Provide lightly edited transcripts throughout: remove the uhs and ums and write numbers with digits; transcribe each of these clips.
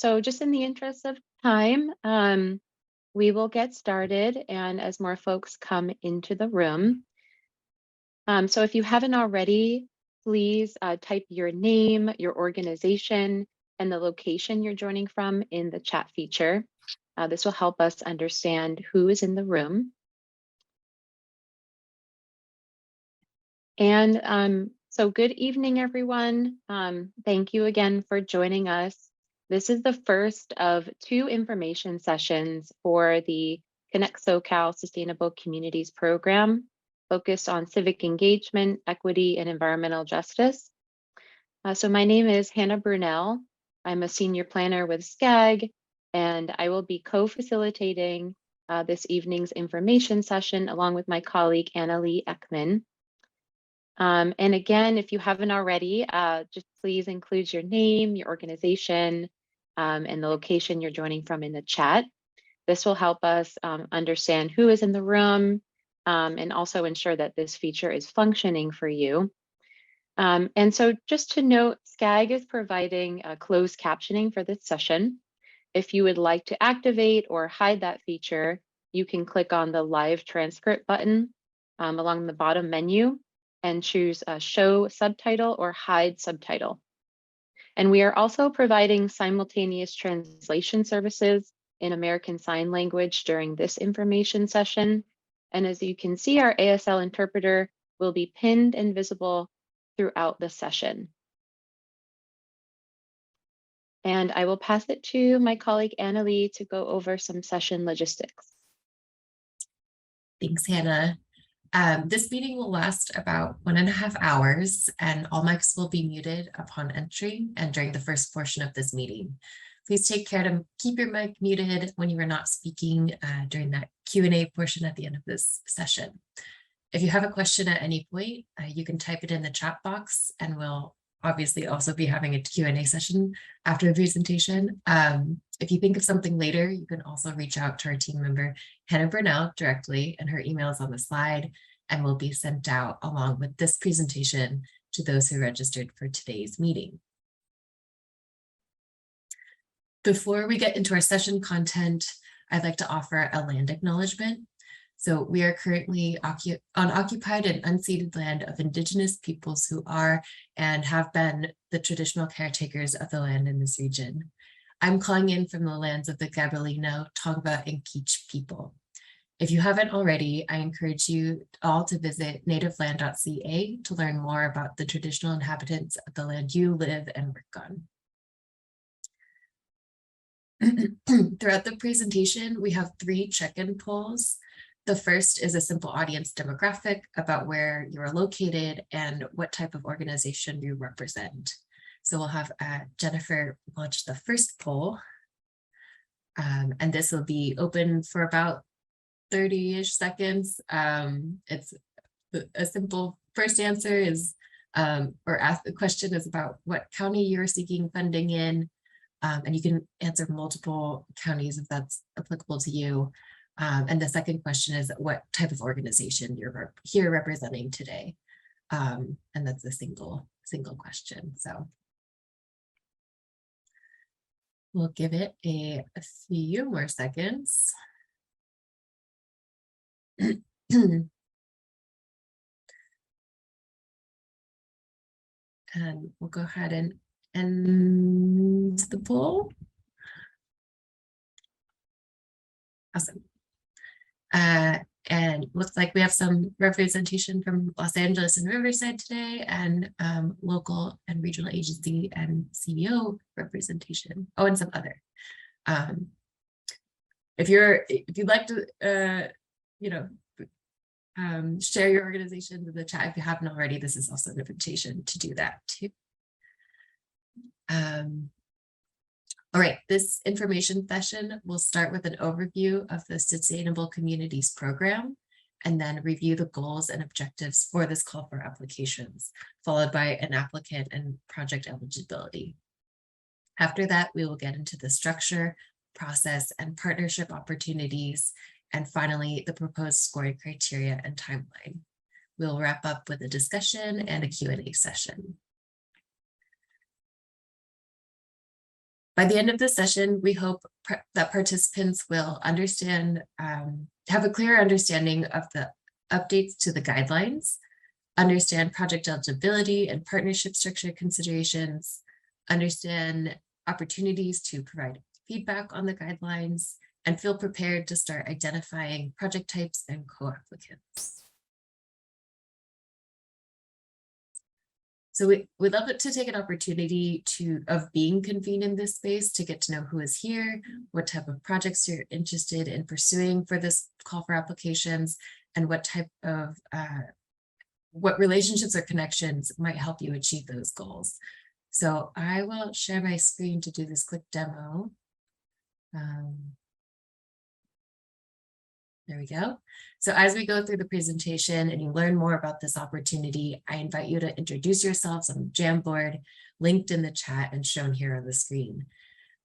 So just in the interest of time, we will get started, and as more folks come into the room. So if you haven't already, please type your name, your organization, and the location you're joining from in the chat feature. This will help us understand who is in the room. And so good evening, everyone. Thank you again for joining us. This is the first of 2 information sessions for the Connect SoCal Sustainable Communities program, focused on civic engagement, equity, and environmental justice. So my name is Hannah Brunel. I'm a senior planner with SCAG, and I will be co-facilitating this evening's information session along with my colleague, Annalee Ekman. And again, if you haven't already, just please include your name, your organization, and the location you're joining from in the chat. This will help us understand who is in the room and also ensure that this feature is functioning for you. And so just to note, SCAG is providing closed captioning for this session. If you would like to activate or hide that feature, you can click on the live transcript button along the bottom menu and choose show subtitle or hide subtitle. And we are also providing simultaneous translation services in American Sign Language during this information session. And as you can see, our ASL interpreter will be pinned and visible throughout the session. And I will pass it to my colleague Annalee to go over some session logistics. Thanks, Hannah. This meeting will last about 1.5 hours, and all mics will be muted upon entry and during the first portion of this meeting. Please take care to keep your mic muted when you are not speaking during that Q&A portion at the end of this session. If you have a question at any point, you can type it in the chat box, and we'll obviously also be having a Q&A session after the presentation. If you think of something later, you can also reach out to our team member, Hannah Brunel, directly, and her email is on the slide and will be sent out along with this presentation to those who registered for today's meeting. Before we get into our session content, I'd like to offer a land acknowledgement. So we are currently on occupied and unceded land of Indigenous peoples who are and have been the traditional caretakers of the land in this region. I'm calling in from the lands of the Gabrielino, Tongva, and Keech people. If you haven't already, I encourage you all to visit nativeland.ca to learn more about the traditional inhabitants of the land you live and work on. Throughout the presentation, we have 3 check-in polls. The first is a simple audience demographic about where you are located and what type of organization you represent. So we'll have Jennifer launch the first poll, and this will be open for about 30-ish seconds. It's a simple first answer is, or ask the question is about what county you're seeking funding in, and you can answer multiple counties if that's applicable to you. And the second question is what type of organization you're here representing today. And that's a single question. So we'll give it a few more seconds. And we'll go ahead and end the poll. Awesome. And looks like we have some representation from Los Angeles and Riverside today, and local and regional agency and CBO representation. Oh, and some other. If you'd like to, share your organization in the chat if you haven't already, this is also an invitation to do that too. All right, this information session will start with an overview of the Sustainable Communities program and then review the goals and objectives for this call for applications, followed by an applicant and project eligibility. After that, we will get into the structure, process, and partnership opportunities, and finally, the proposed scoring criteria and timeline. We'll wrap up with a discussion and a Q&A session. By the end of the session, we hope that participants will understand, have a clearer understanding of the updates to the guidelines, understand project eligibility and partnership structure considerations, understand opportunities to provide feedback on the guidelines, and feel prepared to start identifying project types and co-applicants. So we'd love it to take an opportunity of being convened in this space to get to know who is here, what type of projects you're interested in pursuing for this call for applications, and what type of what relationships or connections might help you achieve those goals. So I will share my screen to do this quick demo. There we go. So as we go through the presentation and you learn more about this opportunity, I invite you to introduce yourselves on the Jamboard, linked in the chat and shown here on the screen.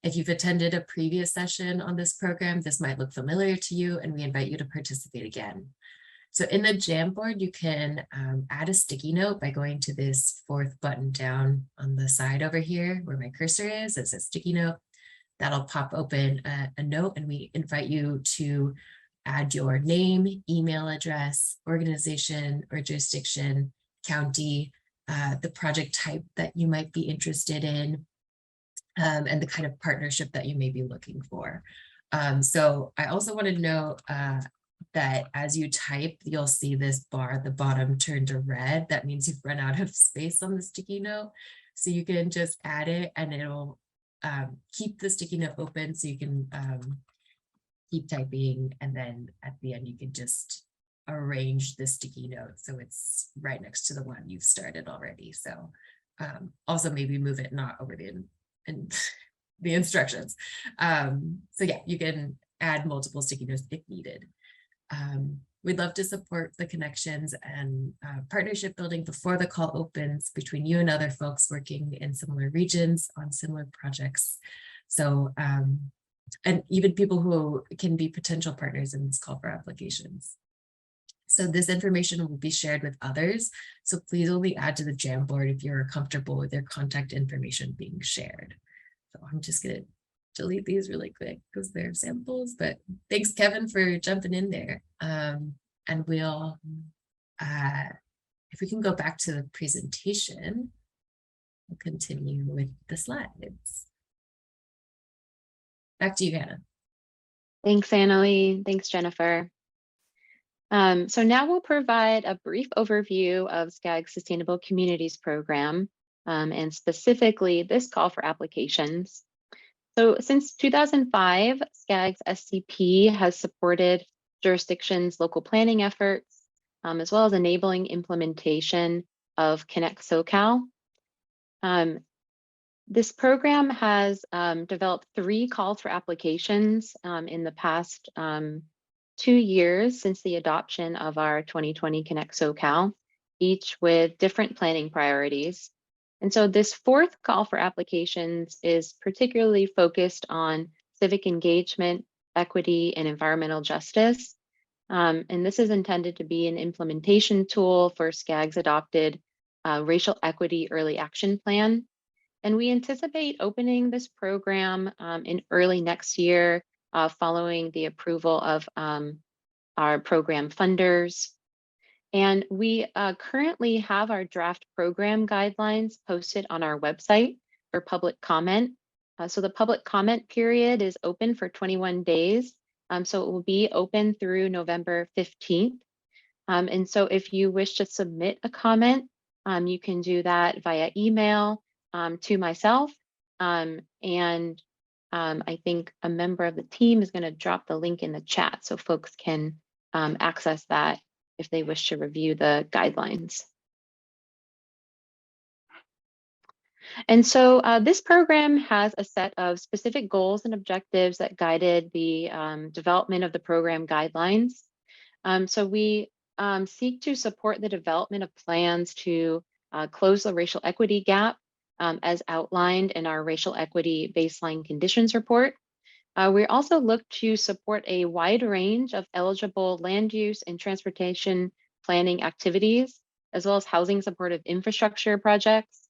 If you've attended a previous session on this program, this might look familiar to you, and we invite you to participate again. So in the Jamboard, you can add a sticky note by going to this fourth button down on the side over here where my cursor is. It says sticky note. That'll pop open a note, and we invite you to add your name, email address, organization or jurisdiction, county, the project type that you might be interested in, and the kind of partnership that you may be looking for. So I also want to note that as you type, you'll see this bar at the bottom turn to red. That means you've run out of space on the sticky note. So you can just add it and it'll keep the sticky note open so you can keep typing, and then at the end you can just arrange the sticky note so it's right next to the one you've started already. So also maybe move it not over the instructions. So yeah, you can add multiple sticky notes if needed. We'd love to support the connections and partnership building before the call opens between you and other folks working in similar regions on similar projects. So and even people who can be potential partners in this call for applications. So this information will be shared with others. So please only add to the Jamboard if you're comfortable with their contact information being shared. So I'm just going to delete these really quick because they're samples, but thanks, Kevin, for jumping in there. And we'll, if we can go back to the presentation, we'll continue with the slides. Back to you, Hannah. Thanks, Annalee. Thanks, Jennifer. So now we'll provide a brief overview of SCAG's Sustainable Communities Program, and specifically this call for applications. So since 2005, SCAG's SCP has supported jurisdictions' local planning efforts, as well as enabling implementation of Connect SoCal. This program has developed 3 calls for applications in the past 2 years since the adoption of our 2020 Connect SoCal, each with different planning priorities. And so this 4th call for applications is particularly focused on civic engagement, equity, and environmental justice. And this is intended to be an implementation tool for SCAG's adopted Racial Equity Early Action Plan. And we anticipate opening this program in early next year following the approval of our program funders. And we currently have our draft program guidelines posted on our website for public comment. So the public comment period is open for 21 days. So it will be open through November 15th. And so if you wish to submit a comment, you can do that via email to myself, and I think a member of the team is going to drop the link in the chat so folks can access that if they wish to review the guidelines. And so this program has a set of specific goals and objectives that guided the development of the program guidelines. So we seek to support the development of plans to close the racial equity gap as outlined in our Racial Equity Baseline Conditions Report. We also look to support a wide range of eligible land use and transportation planning activities, as well as housing supportive infrastructure projects.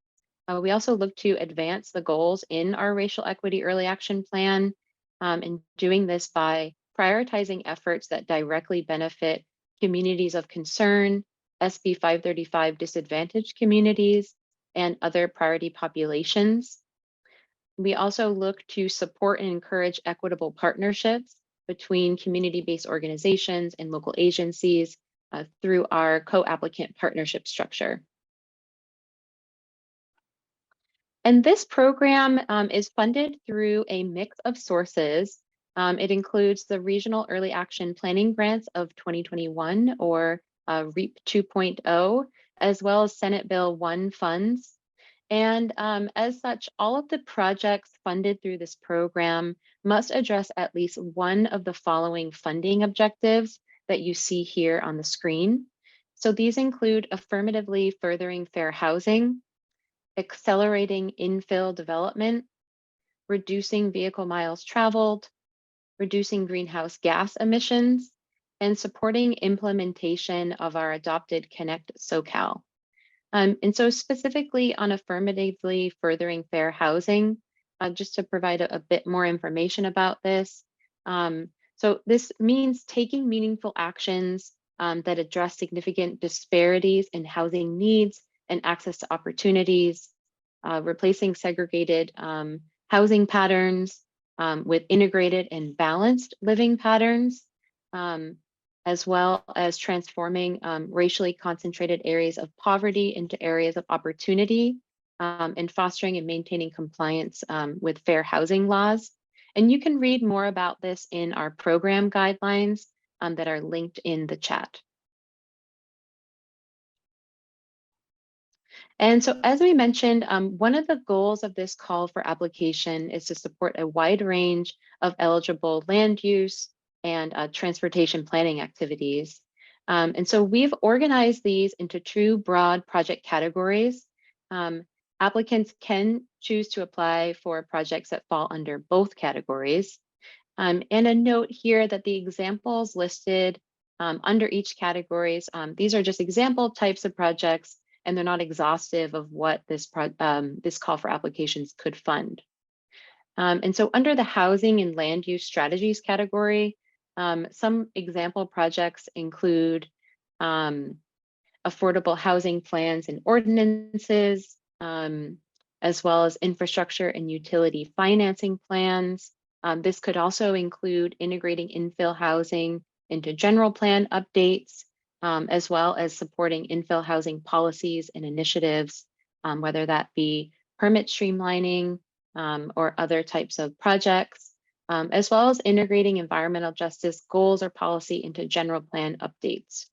We also look to advance the goals in our racial equity early action plan, and doing this by prioritizing efforts that directly benefit communities of concern, SB 535 disadvantaged communities, and other priority populations. We also look to support and encourage equitable partnerships between community-based organizations and local agencies through our co-applicant partnership structure. And this program is funded through a mix of sources. It includes the Regional Early Action Planning Grants of 2021, or REAP 2.0, as well as Senate Bill 1 funds. And as such, all of the projects funded through this program must address at least one of the following funding objectives that you see here on the screen. So these include affirmatively furthering fair housing, accelerating infill development, reducing vehicle miles traveled, reducing greenhouse gas emissions, and supporting implementation of our adopted Connect SoCal. And so specifically on affirmatively furthering fair housing, just to provide a bit more information about this. So this means taking meaningful actions that address significant disparities in housing needs and access to opportunities, replacing segregated housing patterns with integrated and balanced living patterns, as well as transforming racially concentrated areas of poverty into areas of opportunity, and fostering and maintaining compliance with fair housing laws. And you can read more about this in our program guidelines that are linked in the chat. And so, as we mentioned, one of the goals of this call for application is to support a wide range of eligible land use and transportation planning activities. And so we've organized these into two broad project categories. Applicants can choose to apply for projects that fall under both categories. And a note here that the examples listed under each categories, these are just example types of projects, and they're not exhaustive of what this call for applications could fund. And so under the housing and land use strategies category, some example projects include affordable housing plans and ordinances, as well as infrastructure and utility financing plans. This could also include integrating infill housing into general plan updates, as well as supporting infill housing policies and initiatives, whether that be permit streamlining or other types of projects, as well as integrating environmental justice goals or policy into general plan updates.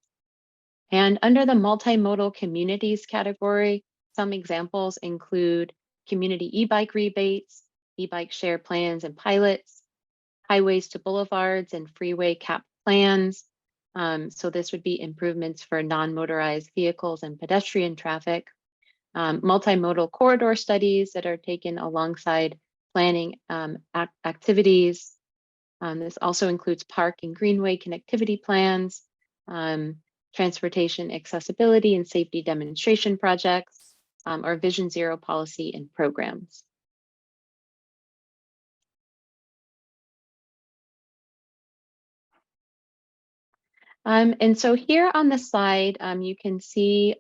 And under the multimodal communities category, some examples include community e-bike rebates, e-bike share plans and pilots, highways to boulevards and freeway cap plans. So this would be improvements for non-motorized vehicles and pedestrian traffic, multimodal corridor studies that are taken alongside planning activities. This also includes park and greenway connectivity plans, transportation accessibility and safety demonstration projects, or Vision Zero policy and programs. And so here on the slide, you can see,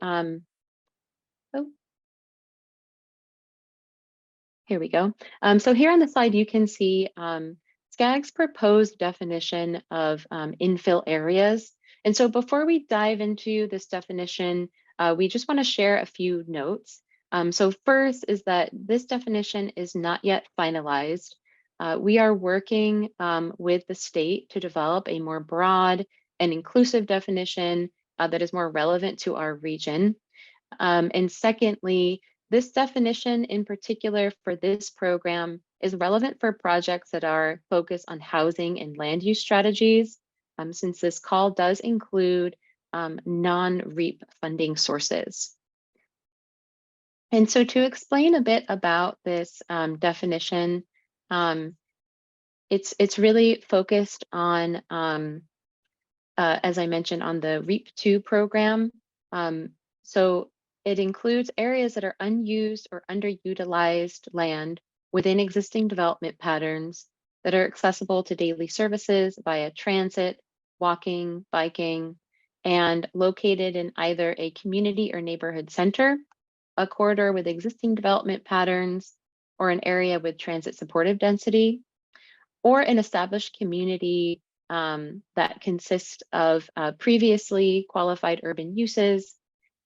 here we go. So here on the slide, you can see SCAG's proposed definition of infill areas. And so before we dive into this definition, we just want to share a few notes. So first is that this definition is not yet finalized. We are working with the state to develop a more broad and inclusive definition that is more relevant to our region. And secondly, this definition in particular for this program is relevant for projects that are focused on housing and land use strategies, since this call does include non-REAP funding sources. And so to explain a bit about this definition, it's really focused on, as I mentioned, on the REAP 2 program. So It includes areas that are unused or underutilized land within existing development patterns that are accessible to daily services via transit, walking, biking, and located in either a community or neighborhood center, a corridor with existing development patterns, or an area with transit supportive density, or an established community that consists of previously qualified urban uses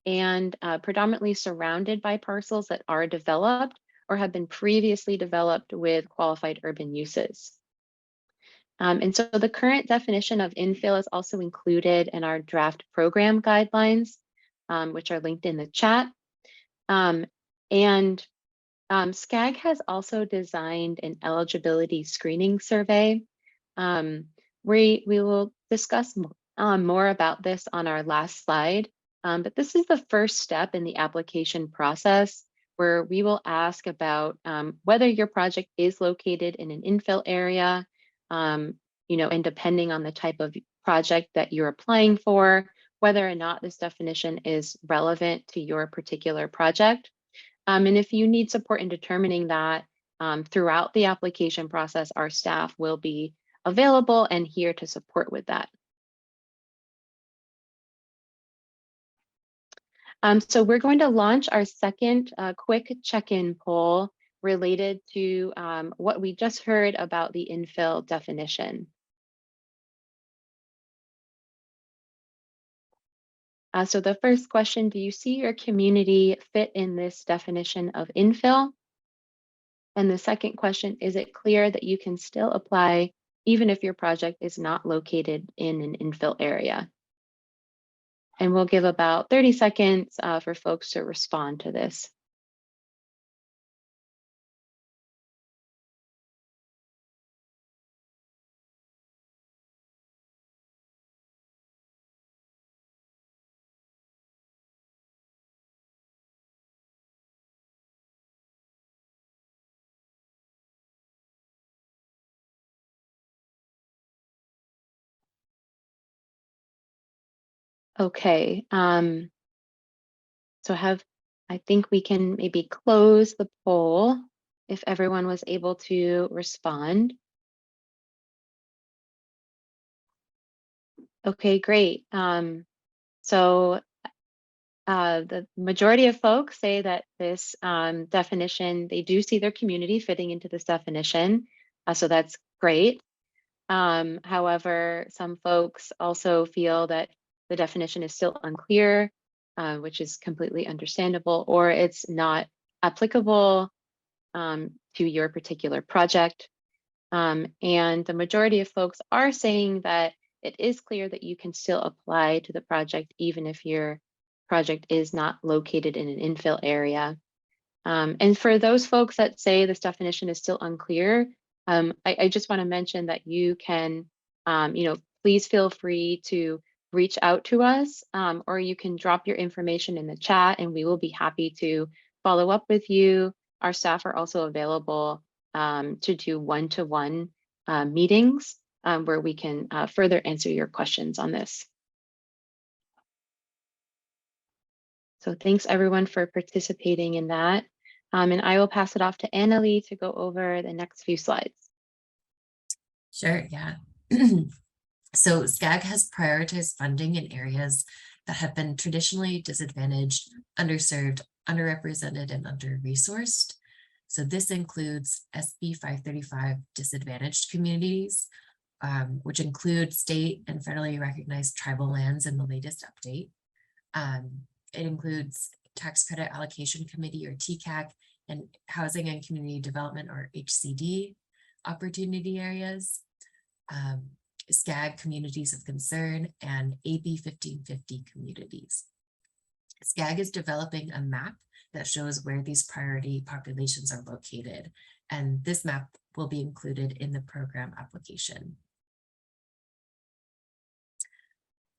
and predominantly surrounded by parcels that are developed or have been previously developed with qualified urban uses. And so the current definition of infill is also included in our draft program guidelines, which are linked in the chat. And SCAG has also designed an eligibility screening survey. We will discuss more about this on our last slide, but this is the first step in the application process where we will ask about whether your project is located in an infill area, and depending on the type of project that you're applying for, whether or not this definition is relevant to your particular project. And if you need support in determining that throughout the application process, our staff will be available and here to support with that. So we're going to launch our second quick check-in poll related to what we just heard about the infill definition. So the first question, do you see your community fit in this definition of infill? And the second question, is it clear that you can still apply even if your project is not located in an infill area? And we'll give about 30 seconds for folks to respond to this. Okay, I think we can maybe close the poll if everyone was able to respond. Okay, great. The majority of folks say that this definition, they do see their community fitting into this definition. So that's great. However, some folks also feel that the definition is still unclear, which is completely understandable, or it's not applicable to your particular project. And the majority of folks are saying that it is clear that you can still apply to the project even if your project is not located in an infill area. And for those folks that say this definition is still unclear, I just want to mention that you can, please feel free to reach out to us, or you can drop your information in the chat and we will be happy to follow up with you. Our staff are also available to do one-to-one meetings where we can further answer your questions on this. So thanks everyone for participating in that. And I will pass it off to Annalie to go over the next few slides. Sure, yeah. So SCAG has prioritized funding in areas that have been traditionally disadvantaged, underserved, underrepresented, and under-resourced. So this includes SB 535 disadvantaged communities, which include state and federally recognized tribal lands in the latest update. It includes Tax Credit Allocation Committee or TCAC and Housing and Community Development or HCD opportunity areas, SCAG communities of concern, and AB 1550 communities. SCAG is developing a map that shows where these priority populations are located, and this map will be included in the program application.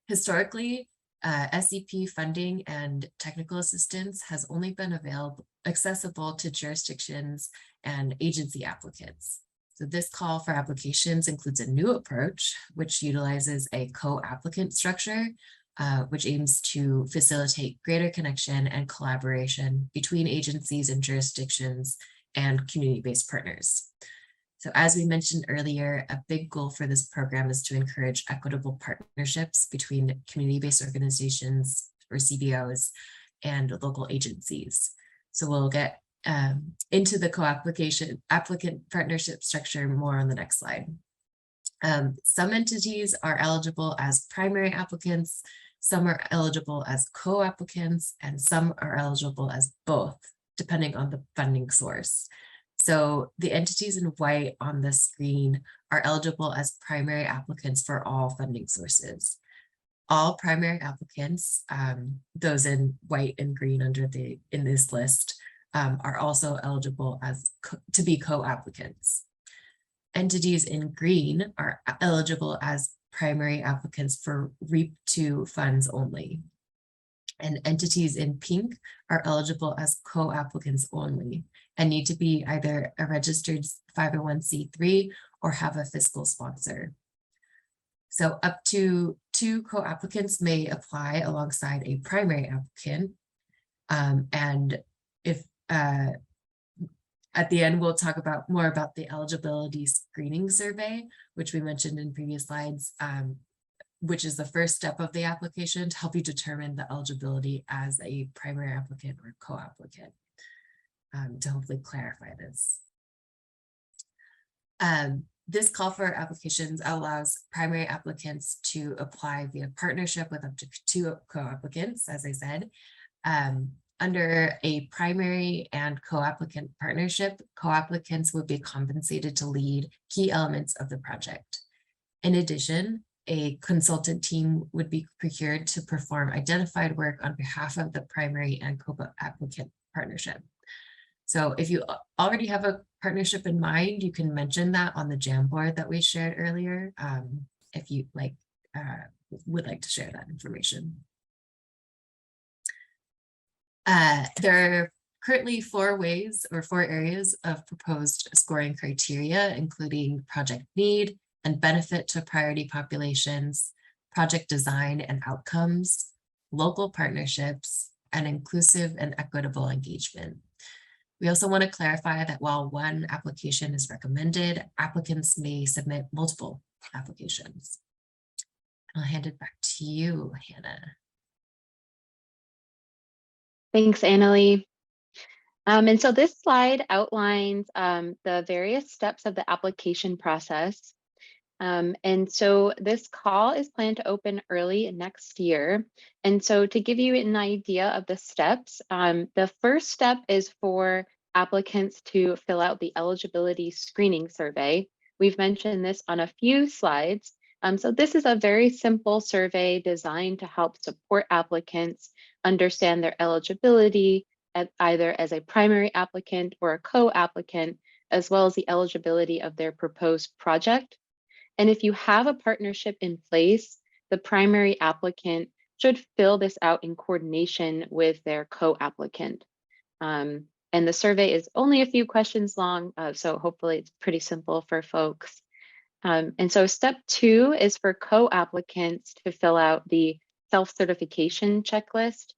Historically, SCP funding and technical assistance has only been accessible to jurisdictions and agency applicants. So this call for applications includes a new approach, which utilizes a co-applicant structure, which aims to facilitate greater connection and collaboration between agencies and jurisdictions and community-based partners. So as we mentioned earlier, a big goal for this program is to encourage equitable partnerships between community-based organizations or CBOs and local agencies. So we'll get into the applicant partnership structure more on the next slide. Some entities are eligible as primary applicants, some are eligible as co-applicants, and some are eligible as both, depending on the funding source. So the entities in white on the screen are eligible as primary applicants for all funding sources. All primary applicants, those in white and green in this list, are also eligible to be co-applicants. Entities in green are eligible as primary applicants for REAP 2 funds only. And entities in pink are eligible as co-applicants only and need to be either a registered 501c3 or have a fiscal sponsor. So up to 2 co-applicants may apply alongside a primary applicant. And if at the end, we'll talk more about the eligibility screening survey, which we mentioned in previous slides, which is the first step of the application to help you determine the eligibility as a primary applicant or co-applicant, to hopefully clarify this. This call for applications allows primary applicants to apply via partnership with up to 2 co-applicants, as I said. Under a primary and co-applicant partnership, co-applicants would be compensated to lead key elements of the project. In addition, a consultant team would be procured to perform identified work on behalf of the primary and co-applicant partnership. So if you already have a partnership in mind, you can mention that on the Jamboard that we shared earlier, if you would like to share that information. There are currently 4 areas of proposed scoring criteria, including project need and benefit to priority populations, project design and outcomes, local partnerships, and inclusive and equitable engagement. We also want to clarify that while one application is recommended, applicants may submit multiple applications. I'll hand it back to you, Hannah. Thanks, Annalie. And so this slide outlines the various steps of the application process. And so this call is planned to open early next year. And so to give you an idea of the steps, the first step is for applicants to fill out the eligibility screening survey. We've mentioned this on a few slides. So this is a very simple survey designed to help support applicants understand their eligibility either as a primary applicant or a co-applicant, as well as the eligibility of their proposed project. And if you have a partnership in place, the primary applicant should fill this out in coordination with their co-applicant. And the survey is only a few questions long, so hopefully it's pretty simple for folks. And so step 2 is for co-applicants to fill out the self-certification checklist.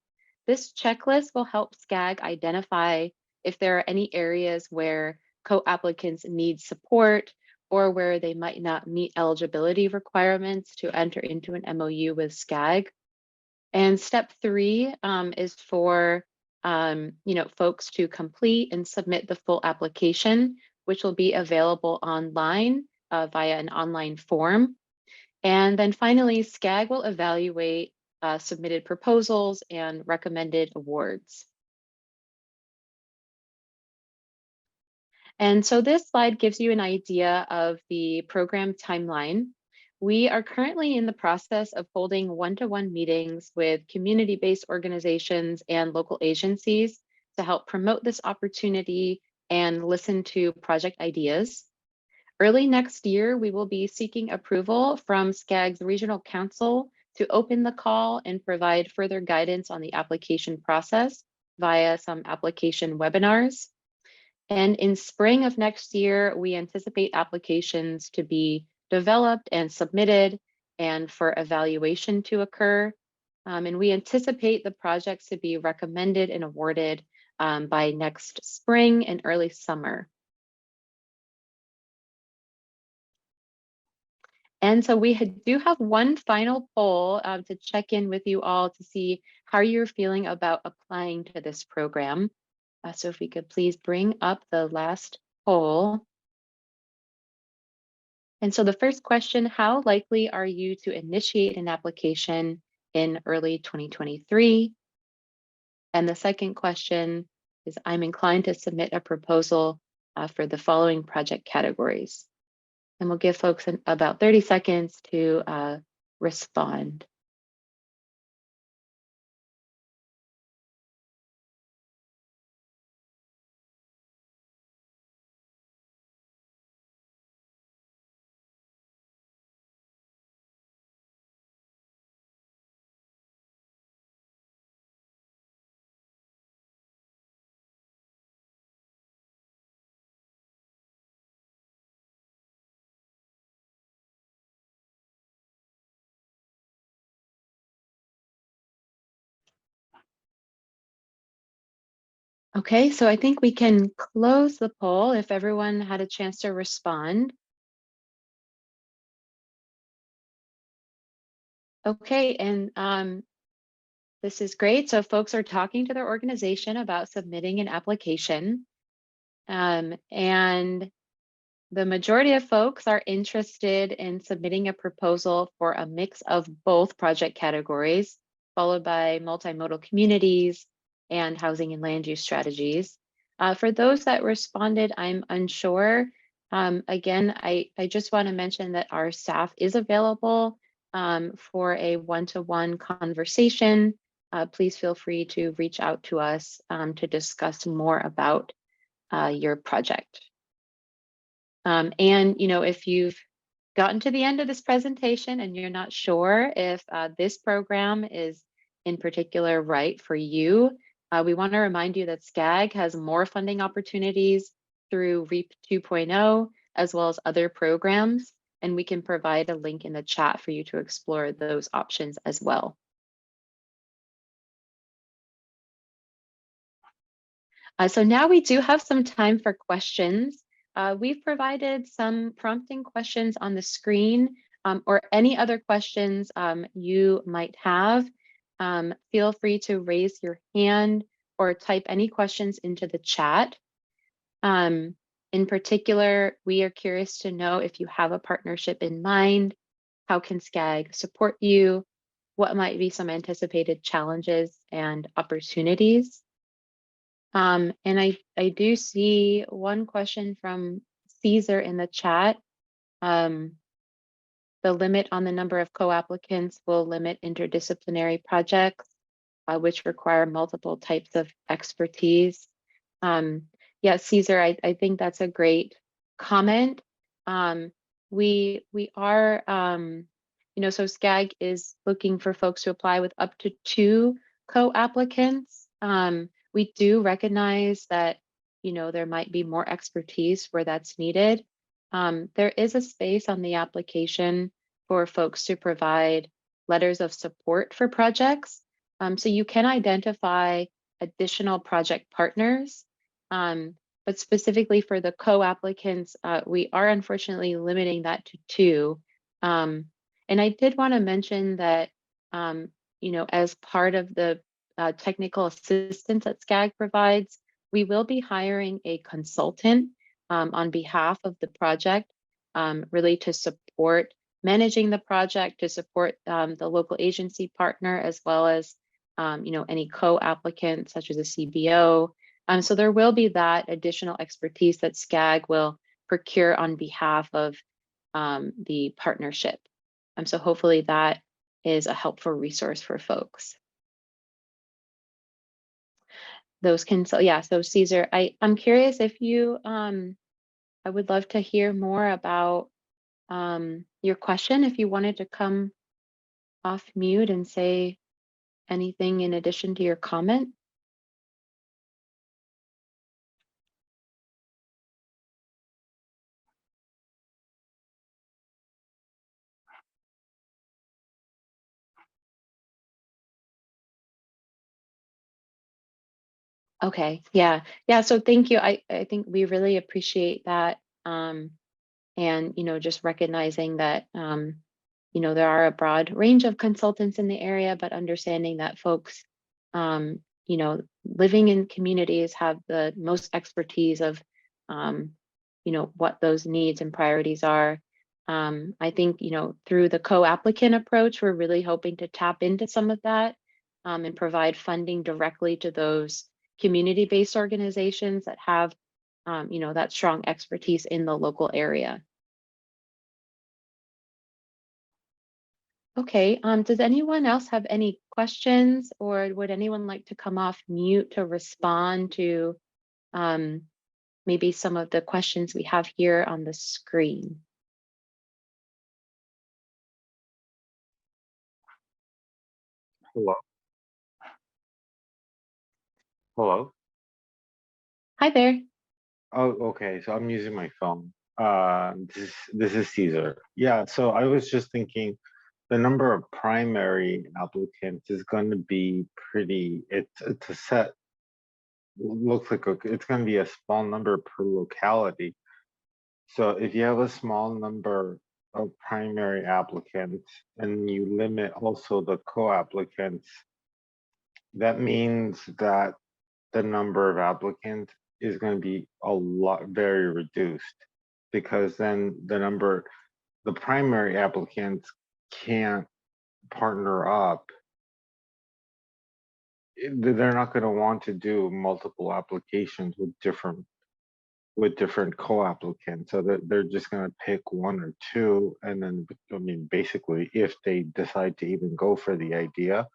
This checklist will help SCAG identify if there are any areas where co-applicants need support or where they might not meet eligibility requirements to enter into an MOU with SCAG. And step 3 is for folks to complete and submit the full application, which will be available online via an online form. And then finally, SCAG will evaluate submitted proposals and recommended awards. And so this slide gives you an idea of the program timeline. We are currently in the process of holding one-to-one meetings with community-based organizations and local agencies to help promote this opportunity and listen to project ideas. Early next year, we will be seeking approval from SCAG's Regional Council to open the call and provide further guidance on the application process via some application webinars. And in spring of next year, we anticipate applications to be developed and submitted and for evaluation to occur. And we anticipate the projects to be recommended and awarded by next spring and early summer. And so we do have one final poll to check in with you all to see how you're feeling about applying to this program. So if we could please bring up the last poll. And so the first question, how likely are you to initiate an application in early 2023? And the second question is, I'm inclined to submit a proposal for the following project categories. And we'll give folks about 30 seconds to respond. Okay, so I think we can close the poll if everyone had a chance to respond. Okay, and this is great. So folks are talking to their organization about submitting an application. And the majority of folks are interested in submitting a proposal for a mix of both project categories, followed by multimodal communities and housing and land use strategies. For those that responded, I'm unsure. Again, I just want to mention that our staff is available for a one-to-one conversation. Please feel free to reach out to us to discuss more about your project. And if you've gotten to the end of this presentation and you're not sure if this program is in particular right for you, we want to remind you that SCAG has more funding opportunities through REAP 2.0, as well as other programs, and we can provide a link in the chat for you to explore those options as well. So now we do have some time for questions. We've provided some prompting questions on the screen or any other questions you might have. Feel free to raise your hand or type any questions into the chat. In particular, we are curious to know if you have a partnership in mind. How can SCAG support you? What might be some anticipated challenges and opportunities? And I do see one question from Caesar in the chat. The limit on the number of co-applicants will limit interdisciplinary projects, which require multiple types of expertise. Yeah, Caesar, I think that's a great comment. We are, so SCAG is looking for folks to apply with up to 2 co-applicants. We do recognize that, there might be more expertise where that's needed. There is a space on the application for folks to provide letters of support for projects. So you can identify additional project partners, but specifically for the co-applicants, we are unfortunately limiting that to 2. And I did want to mention that, as part of the technical assistance that SCAG provides, we will be hiring a consultant on behalf of the project, really to support managing the project, to support the local agency partner, as well as any co-applicant such as a CBO. So there will be that additional expertise that SCAG will procure on behalf of the partnership. So hopefully that is a helpful resource for folks. So Caesar, I'm curious if you, I would love to hear more about your question. If you wanted to come off mute and say anything in addition to your comment. Okay, yeah, yeah. So thank you. I think we really appreciate that. And just recognizing that there are a broad range of consultants in the area, but understanding that folks living in communities have the most expertise of what those needs and priorities are. I think through the co-applicant approach, we're really hoping to tap into some of that and provide funding directly to those community-based organizations that have that strong expertise in the local area. Okay, does anyone else have any questions, or would anyone like to come off mute to respond to um, maybe some of the questions we have here on the screen? Hello. Hello. Hi there. Oh, okay. So I'm using my phone. This is Caesar. Yeah. So I was just thinking, the number of primary applicants is going to be pretty. It's a set. Looks like it's going to be a small number per locality. So if you have a small number of primary applicants and you limit also the co-applicants, that means that the number of applicants is going to be a lot very reduced, because then the primary applicants can't partner up. They're not going to want to do multiple applications with different co-applicants, so that they're just going to pick one or two, and then I mean basically if they decide to even go for the idea.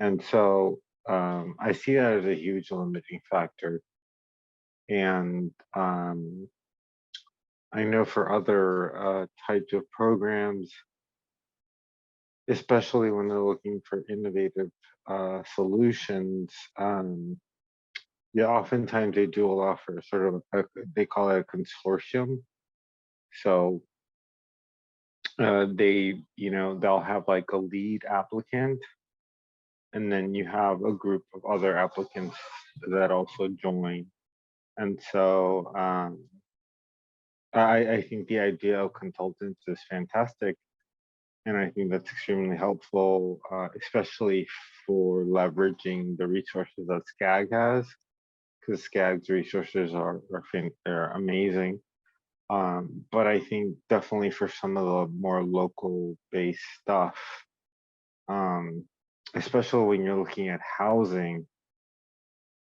And so I see that as a huge limiting factor. And I know for other types of programs, especially when they're looking for innovative solutions, yeah, oftentimes they do allow for sort of they call it a consortium. So they'll have like a lead applicant, and then you have a group of other applicants that also join. And so I think the idea of consultants is fantastic. And I think that's extremely helpful, especially for leveraging the resources that SCAG has, because SCAG's resources they're amazing. But I think definitely for some of the more local based stuff, um, especially when you're looking at housing,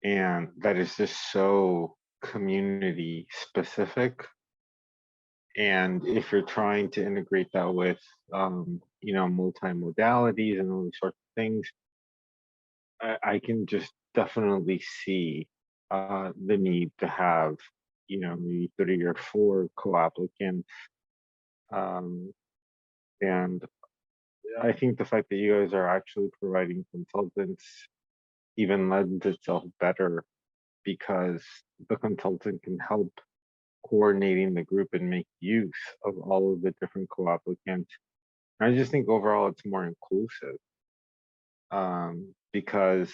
and that is just so community specific. And if you're trying to integrate that with, multimodalities and all these sorts of things, I can just definitely see the need to have, maybe 3 or 4 co-applicants. Um, and I think the fact that you guys are actually providing consultants even lends itself better, because the consultant can help coordinating the group and make use of all of the different co-applicants. I just think overall it's more inclusive, because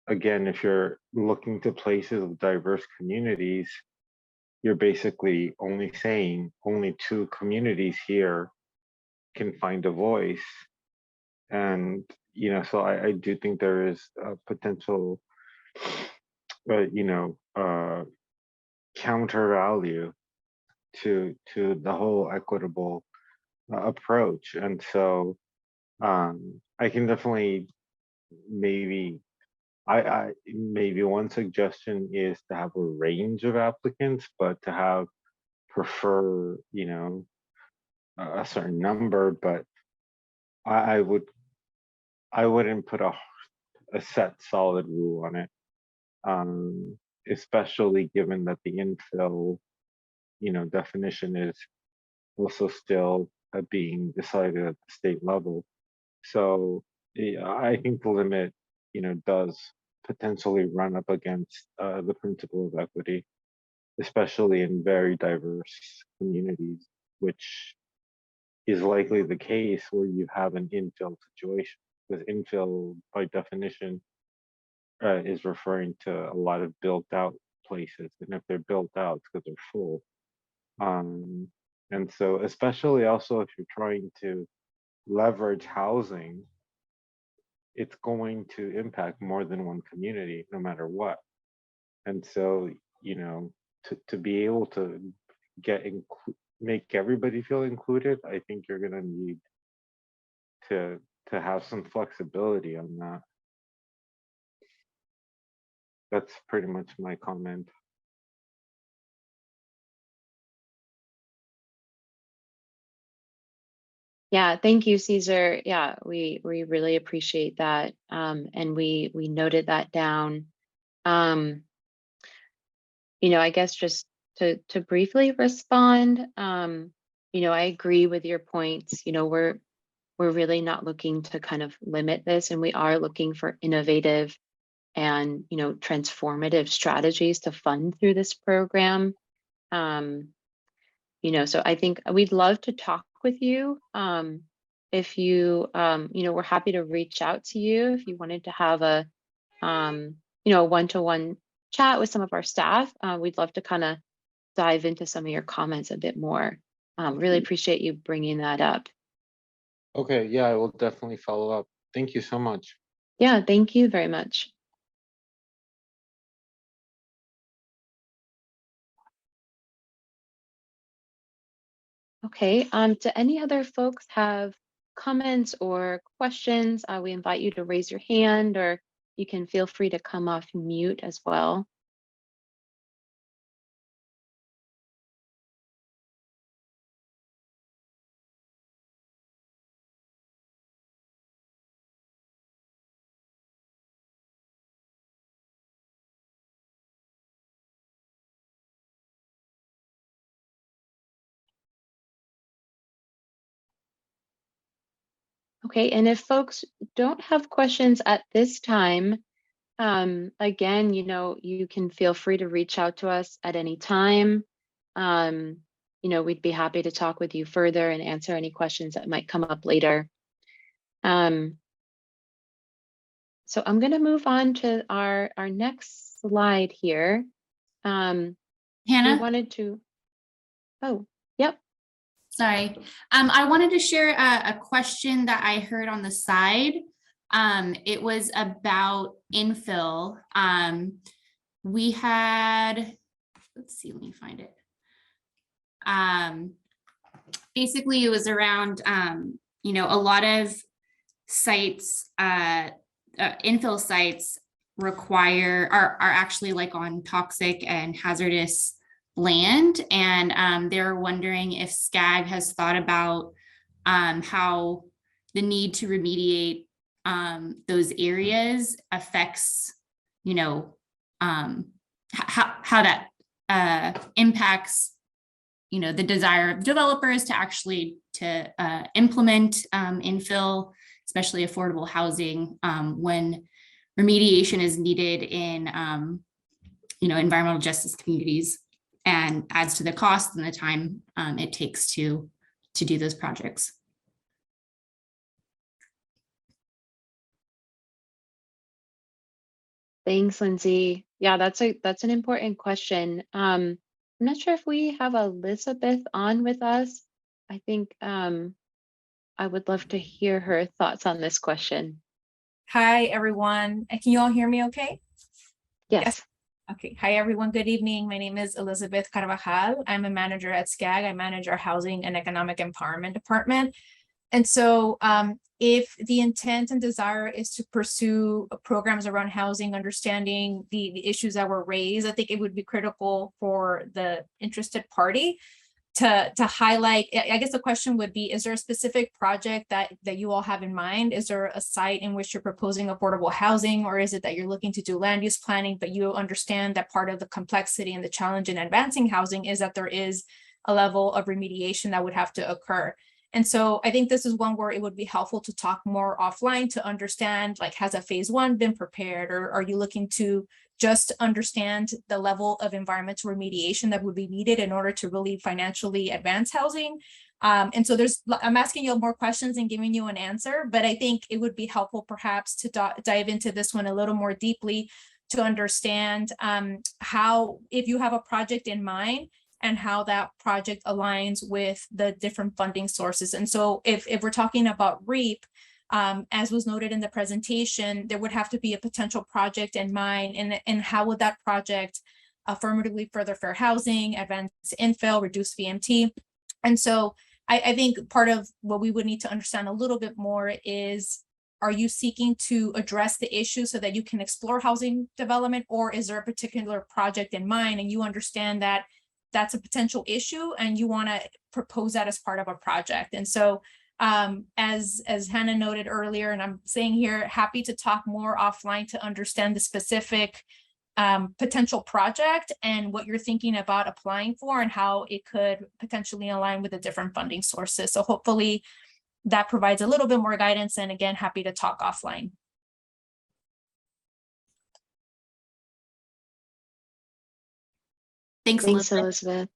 again, if you're looking to places with diverse communities, you're basically only saying only 2 communities here can find a voice. And so I do think there is a potential, counter value to the whole equitable approach. And so I can definitely maybe I maybe one suggestion is to have a range of applicants, but to have prefer, a certain number. But I I wouldn't put a set solid rule on it, um, especially given that the infill, definition is also still being decided at the state level. So yeah, I think the limit, does potentially run up against the principle of equity, especially in very diverse communities, which is likely the case where you have an infill situation. Because infill, by definition, is referring to a lot of built out places, and if they're built out, it's because they're full. And so, especially also if you're trying to leverage housing, it's going to impact more than one community, no matter what. And so, you know, to be able to make everybody feel included, I think you're going to need to have some flexibility on that. That's pretty much my comment. Yeah, thank you, Caesar. Yeah, we really appreciate that. And we noted that down. You know, I guess just to briefly respond, you know, I agree with your points. You know, we're really not looking to kind of limit this, and we are looking for innovative and, you know, transformative strategies to fund through this program. You know, so I think we'd love to talk with you. If you, you know, we're happy to reach out to you if you wanted to have a, you know, a one-to-one chat with some of our staff. We'd love to kind of dive into some of your comments a bit more. Really appreciate you bringing that up. Okay, yeah, I will definitely follow up. Thank you so much. Yeah, thank you very much. Okay, do any other folks have comments or questions? We invite you to raise your hand, or you can feel free to come off mute as well. Okay, and if folks don't have questions at this time, again, you know, you can feel free to reach out to us at any time. You know, we'd be happy to talk with you further and answer any questions that might come up later. So I'm going to move on to our next slide here. We Hannah, wanted to, oh, yep. sorry. I wanted to share a question that I heard on the side. It was about infill. We had, let's see, let me find it. Basically, it was around, you know, a lot of sites, infill sites are actually like on toxic and hazardous land, and they're wondering if SCAG has thought about how the need to remediate those areas affects, you know, how that impacts, you know, the desire of developers to actually implement infill, especially affordable housing, when remediation is needed in, you know, environmental justice communities, and adds to the cost and the time it takes to do those projects. Thanks, Lindsay. Yeah, that's an important question. I'm not sure if we have Elizabeth on with us. I think I would love to hear her thoughts on this question. Hi, everyone. Can you all hear me okay? Yes. Okay. Hi, everyone. Good evening. My name is Elizabeth Carvajal. I'm a manager at SCAG. I manage our Housing and Economic Empowerment Department. And so if the intent and desire is to pursue programs around housing, understanding the issues that were raised, I think it would be critical for the interested party to highlight. I guess the question would be, is there a specific project that you all have in mind? Is there a site in which you're proposing affordable housing, or is it that you're looking to do land use planning, but you understand that part of the complexity and the challenge in advancing housing is that there is a level of remediation that would have to occur? And so I think this is one where it would be helpful to talk more offline to understand, like, has a phase one been prepared, or are you looking to just understand the level of environmental remediation that would be needed in order to really financially advance housing? And so I'm asking you more questions and giving you an answer, but I think it would be helpful perhaps to dive into this one a little more deeply to understand how, if you have a project in mind, and how that project aligns with the different funding sources. And so if we're talking about REAP, as was noted in the presentation, there would have to be a potential project in mind, and how would that project affirmatively further fair housing, advance infill, reduce VMT. And so I think part of what we would need to understand a little bit more is, are you seeking to address the issue so that you can explore housing development, or is there a particular project in mind and you understand that that's a potential issue and you want to propose that as part of a project? And so as Hannah noted earlier, and I'm saying here, happy to talk more offline to understand the specific potential project and what you're thinking about applying for and how it could potentially align with the different funding sources. So hopefully that provides a little bit more guidance, and again, happy to talk offline. Thanks, Thanks, Elizabeth. Elizabeth.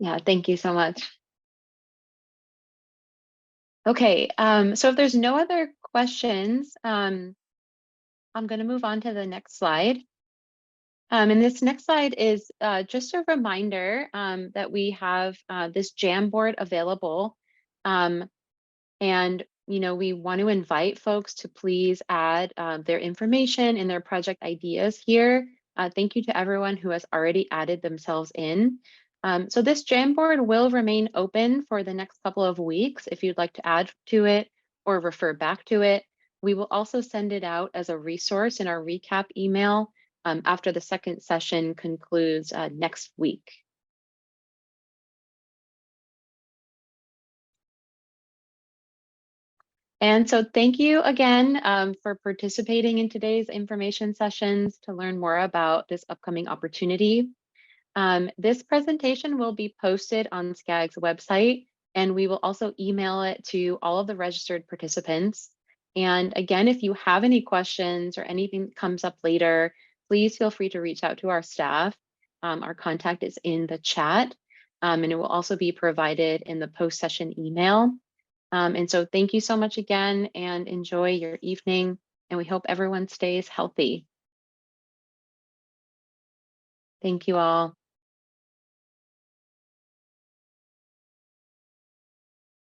Yeah, thank you so much. Okay, so if there's no other questions, I'm going to move on to the next slide. And this next slide is just a reminder that we have this Jamboard available. And, you know, we want to invite folks to please add their information and their project ideas here. Thank you to everyone who has already added themselves in. So this Jamboard will remain open for the next couple of weeks if you'd like to add to it or refer back to it. We will also send it out as a resource in our recap email after the second session concludes next week. And so thank you again for participating in today's information sessions to learn more about this upcoming opportunity. This presentation will be posted on SCAG's website, and we will also email it to all of the registered participants. And again, if you have any questions or anything that comes up later, please feel free to reach out to our staff. Our contact is in the chat, and it will also be provided in the post-session email. And so thank you so much again, and enjoy your evening, and we hope everyone stays healthy. Thank you all.